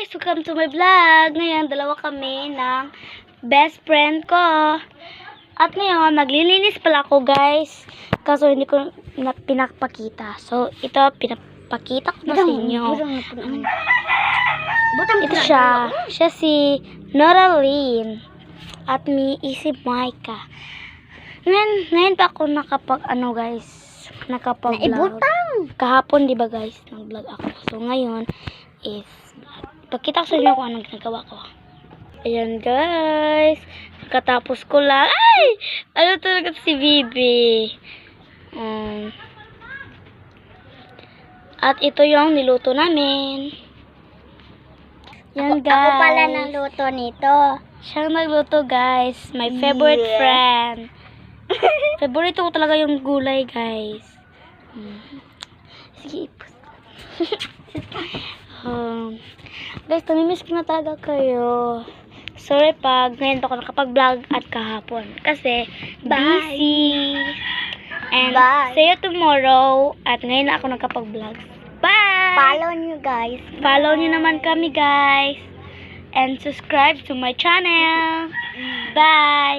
guys! Welcome to my vlog! Ngayon, dalawa kami ng best friend ko. At ngayon, naglilinis pala ako guys. Kaso hindi ko pinapakita. So, ito, pinapakita ko na sa inyo. Ito siya. Siya si Noraline. At me is si Micah. Ngayon pa ako nakapag-vlog. Kahapon, di ba guys, nag-vlog ako. So, ngayon is, ipakita ko sa inyo kung anong ginagawa ko. Ayan guys, katapos ko lang. Ay! Ano talaga si Bibi? At ito yung niluto namin. Yan guys. Ako pala nagluto nito. Siyang nagluto guys. My favorite friend. Favorite ko talaga yung gulay guys. Sige. Guys, namimiss ko na talaga kayo. Sorry pag ngayon ako nakapag-vlog at kahapon. Kasi, busy. And, see you tomorrow. At ngayon na ako nakapag-vlog. Bye! Follow nyo guys. Follow nyo naman kami guys. And subscribe to my channel. Bye!